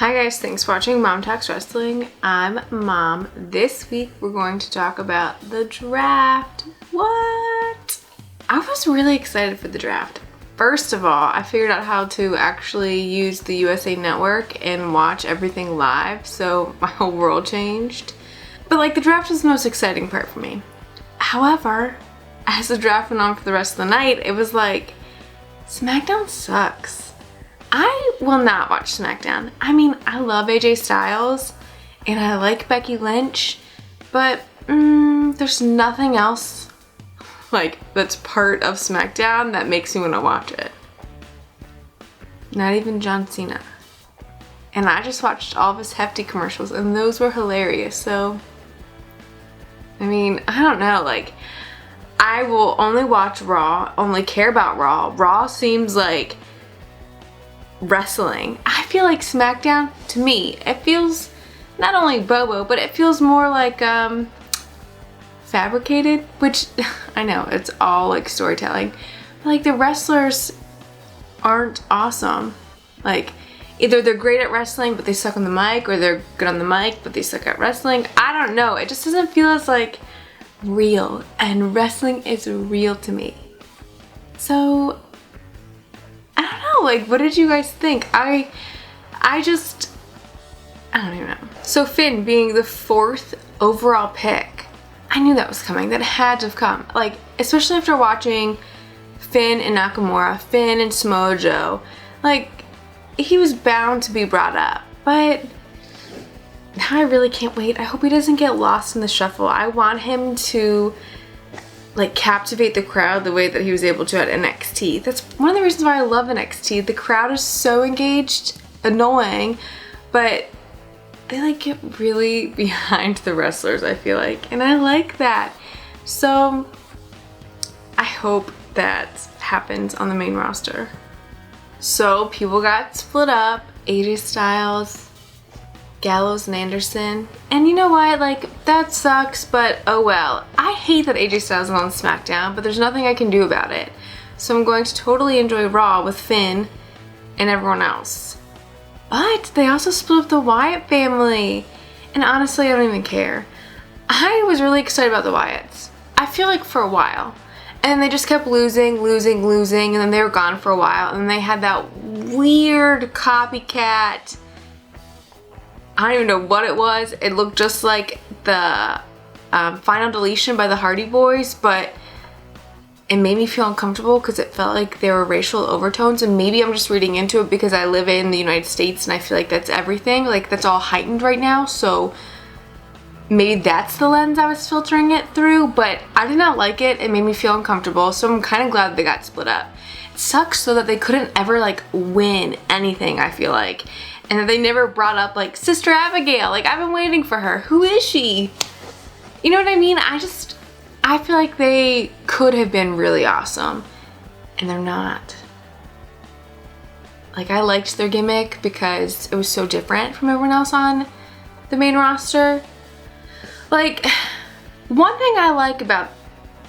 Hi guys, thanks for watching Mom Talks Wrestling. I'm Mom. This week we're going to talk about the draft. What? I was really excited for the draft. First of all, I figured out how to actually use the USA Network and watch everything live, so my whole world changed. But like, the draft was the most exciting part for me. However, as the draft went on for the rest of the night, it was like, SmackDown sucks. I will not watch SmackDown. I mean, I love AJ Styles and I like Becky Lynch, but there's nothing else like that's part of SmackDown that makes me want to watch it. Not even John Cena. And I just watched all of his hefty commercials and those were hilarious. So, I mean, I don't know, like, I will only watch Raw, only care about Raw. Raw seems like wrestling. I feel like SmackDown, to me, it feels not only bobo, but it feels more like fabricated, which I know it's all like storytelling, but like the wrestlers aren't awesome. Like, either they're great at wrestling but they suck on the mic, or they're good on the mic but they suck at wrestling. I don't know, it just doesn't feel as like real, and wrestling is real to me. So I don't know, like, what did you guys think? I don't even know. So Finn being the 4th overall pick, I knew that was coming. That had to have come. Like, especially after watching Finn and Nakamura, Finn and Samoa Joe, like, he was bound to be brought up. But now I really can't wait. I hope he doesn't get lost in the shuffle. I want him to like captivate the crowd the way that he was able to at NXT. That's one of the reasons why I love NXT. The crowd is so engaged, annoying, but they like get really behind the wrestlers, I feel like, and I like that. So I hope that happens on the main roster. So people got split up, AJ Styles, Gallows and Anderson, and you know what, like, that sucks, but oh well. I hate that AJ Styles is on SmackDown, but there's nothing I can do about it. So I'm going to totally enjoy Raw with Finn and everyone else. But they also split up the Wyatt family, and honestly, I don't even care. I was really excited about the Wyatts, I feel like, for a while, and they just kept losing, and then they were gone for a while, and then they had that weird copycat, I don't even know what it was. It looked just like the Final Deletion by the Hardy Boys, but it made me feel uncomfortable because it felt like there were racial overtones, and maybe I'm just reading into it because I live in the United States and I feel like that's everything. Like, that's all heightened right now, so maybe that's the lens I was filtering it through, but I did not like it. It made me feel uncomfortable, so I'm kind of glad they got split up. It sucks so that they couldn't ever like win anything, I feel like. And that they never brought up like Sister Abigail. Like, I've been waiting for her. Who is she? You know what I mean? I feel like they could have been really awesome, and they're not. Like, I liked their gimmick because it was so different from everyone else on the main roster. Like, one thing I like about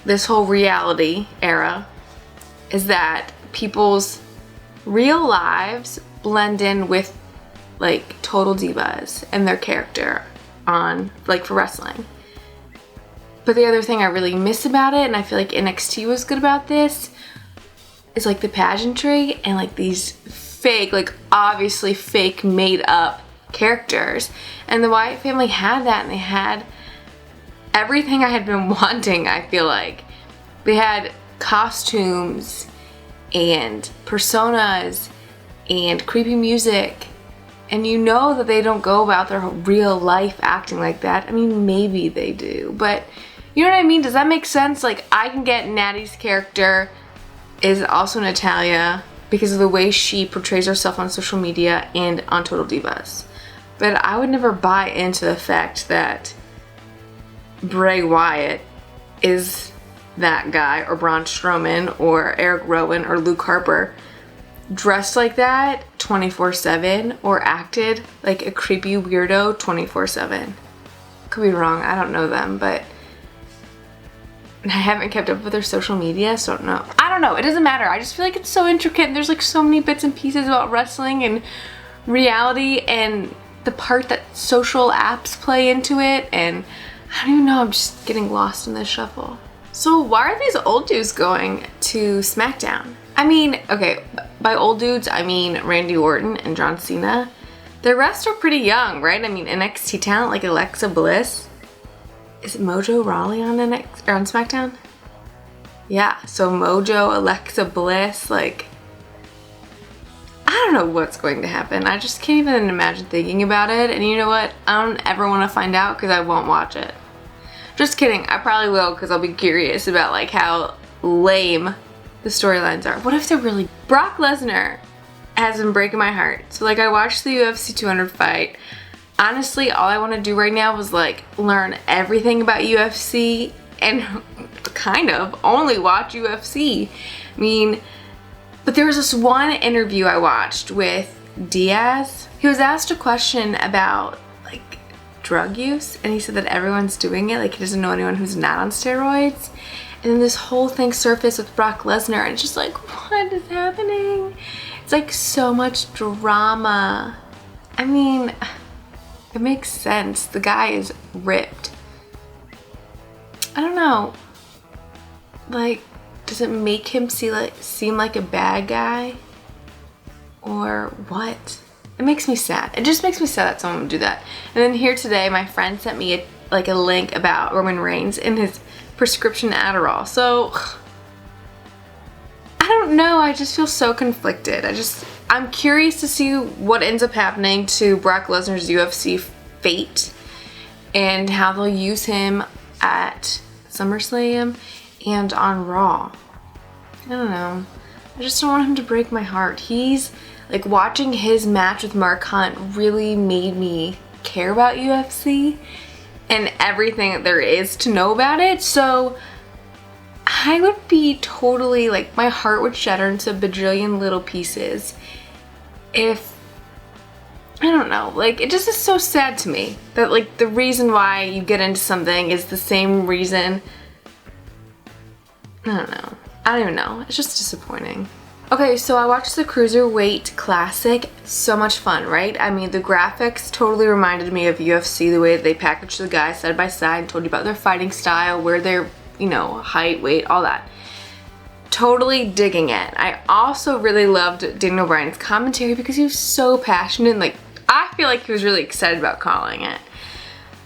this whole reality era is that people's real lives blend in with like total divas and their character on, like, for wrestling. But the other thing I really miss about it, and I feel like NXT was good about this, is like the pageantry and like these fake, like obviously fake made up characters. And the Wyatt family had that, and they had everything I had been wanting, I feel like. They had costumes and personas and creepy music. And you know that they don't go about their real life acting like that. I mean, maybe they do, but you know what I mean? Does that make sense? Like, I can get Natty's character is also Natalya because of the way she portrays herself on social media and on Total Divas. But I would never buy into the fact that Bray Wyatt is that guy, or Braun Strowman, or Eric Rowan, or Luke Harper, dressed like that 24/7, or acted like a creepy weirdo 24/7. Could be wrong, I don't know them, but I haven't kept up with their social media, so I don't know, it doesn't matter. I just feel like it's so intricate, and there's like so many bits and pieces about wrestling and reality and the part that social apps play into it, and I don't even know, I'm just getting lost in the shuffle. So why are these old dudes going to SmackDown? I mean, okay, by old dudes, I mean Randy Orton and John Cena. The rest are pretty young, right? I mean, NXT talent like Alexa Bliss. Is it Mojo Rawley on SmackDown? Yeah, so Mojo, Alexa Bliss, like, I don't know what's going to happen. I just can't even imagine thinking about it. And you know what? I don't ever want to find out because I won't watch it. Just kidding. I probably will because I'll be curious about like how lame the storylines are. What if they're really... Brock Lesnar has been breaking my heart. So like I watched the UFC 200 fight. Honestly, all I want to do right now was like learn everything about UFC and kind of only watch UFC. I mean, but there was this one interview I watched with Diaz. He was asked a question about like drug use and he said that everyone's doing it. Like he doesn't know anyone who's not on steroids. And then this whole thing surfaced with Brock Lesnar and it's just like, what is happening? It's like so much drama. I mean, it makes sense. The guy is ripped. I don't know. Like, does it make him seem like a bad guy? Or what? It makes me sad. It just makes me sad that someone would do that. And then here today, my friend sent me a link about Roman Reigns and his prescription Adderall. So, I don't know. I just feel so conflicted. I'm curious to see what ends up happening to Brock Lesnar's UFC fate and how they'll use him at SummerSlam and on Raw. I don't know. I just don't want him to break my heart. He's like, watching his match with Mark Hunt really made me care about UFC and everything that there is to know about it. So I would be totally like, my heart would shatter into a bajillion little pieces if, I don't know, like it just is so sad to me that like the reason why you get into something is the same reason. I don't know. I don't even know. It's just disappointing. Okay, so I watched the Cruiserweight Classic. So much fun, right? I mean, the graphics totally reminded me of UFC, the way they packaged the guys side by side and told you about their fighting style, where their, you know, height, weight, all that. Totally digging it. I also really loved Daniel Bryan's commentary because he was so passionate. Like, I feel like he was really excited about calling it.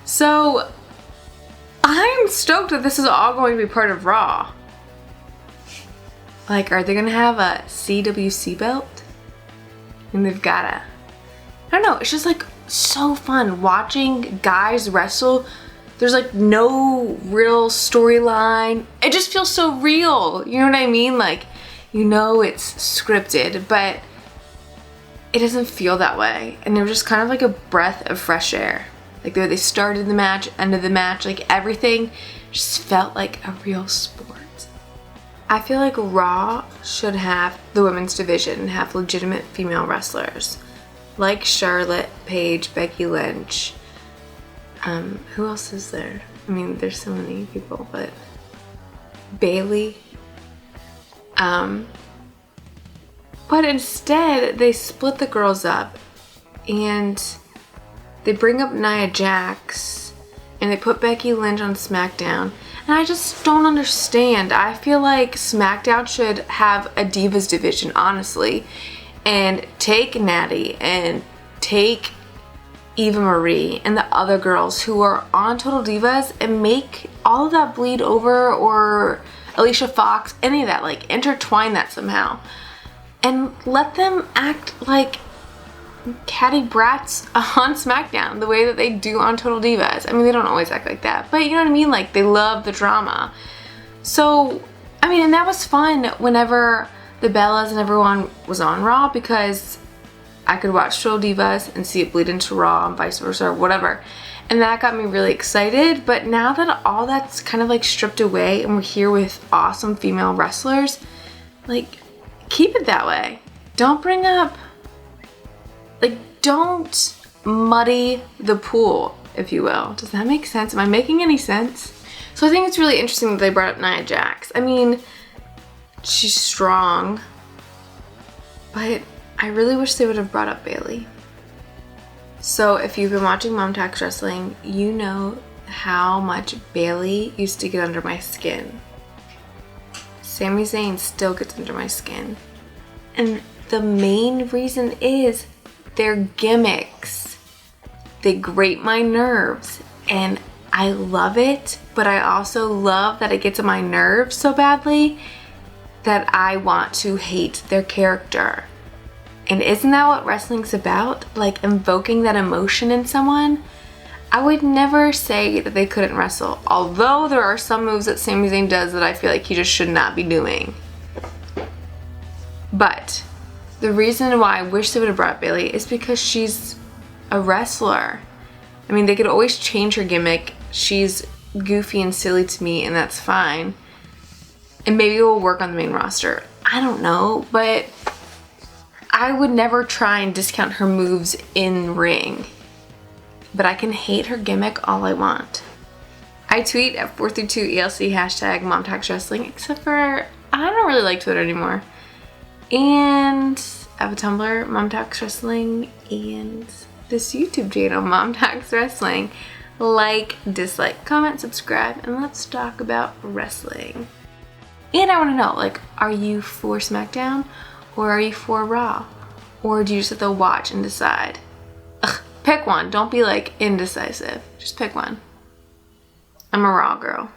So, I'm stoked that this is all going to be part of Raw. Like, are they gonna have a CWC belt? And they've gotta. I don't know, it's just like so fun watching guys wrestle. There's like no real storyline. It just feels so real. You know what I mean? Like, you know it's scripted, but it doesn't feel that way. And they're just kind of like a breath of fresh air. Like the way they started the match, ended the match, like everything just felt like a real sport. I feel like Raw should have the women's division and have legitimate female wrestlers. Like Charlotte, Paige, Becky Lynch. Who else is there? I mean, there's so many people, but Bayley. But instead, they split the girls up and they bring up Nia Jax and they put Becky Lynch on SmackDown. And I just don't understand. I feel like SmackDown should have a Divas division, honestly. And take Natty and take Eva Marie and the other girls who are on Total Divas and make all of that bleed over, or Alicia Fox, any of that. Like, intertwine that somehow. And let them act like catty brats on SmackDown the way that they do on Total Divas. I mean, they don't always act like that, but you know what I mean? Like, they love the drama. So, I mean, and that was fun whenever the Bellas and everyone was on Raw, because I could watch Total Divas and see it bleed into Raw and vice versa or whatever. And that got me really excited. But now that all that's kind of like stripped away and we're here with awesome female wrestlers, like, keep it that way. Don't bring up, like, don't muddy the pool, if you will. Does that make sense? Am I making any sense? So I think it's really interesting that they brought up Nia Jax. I mean, she's strong, but I really wish they would have brought up Bayley. So if you've been watching Mom Talks Wrestling, you know how much Bailey used to get under my skin. Sami Zayn still gets under my skin. And the main reason is their gimmicks. They grate my nerves. And I love it, but I also love that it gets on my nerves so badly that I want to hate their character. And isn't that what wrestling's about? Like invoking that emotion in someone? I would never say that they couldn't wrestle, although there are some moves that Sami Zayn does that I feel like he just should not be doing. But the reason why I wish they would have brought Bailey is because she's a wrestler. I mean, they could always change her gimmick. She's goofy and silly to me, and that's fine. And maybe it will work on the main roster. I don't know, but I would never try and discount her moves in ring. But I can hate her gimmick all I want. I tweet at 432ELC hashtag Mom Talks Wrestling, except for I don't really like Twitter anymore. And I have a Tumblr, Mom Talks Wrestling, and this YouTube channel, Mom Talks Wrestling. Like, dislike, comment, subscribe, and let's talk about wrestling. And I want to know, like, are you for SmackDown or are you for Raw? Or do you just have to watch and decide? Ugh, pick one. Don't be like indecisive. Just pick one. I'm a Raw girl.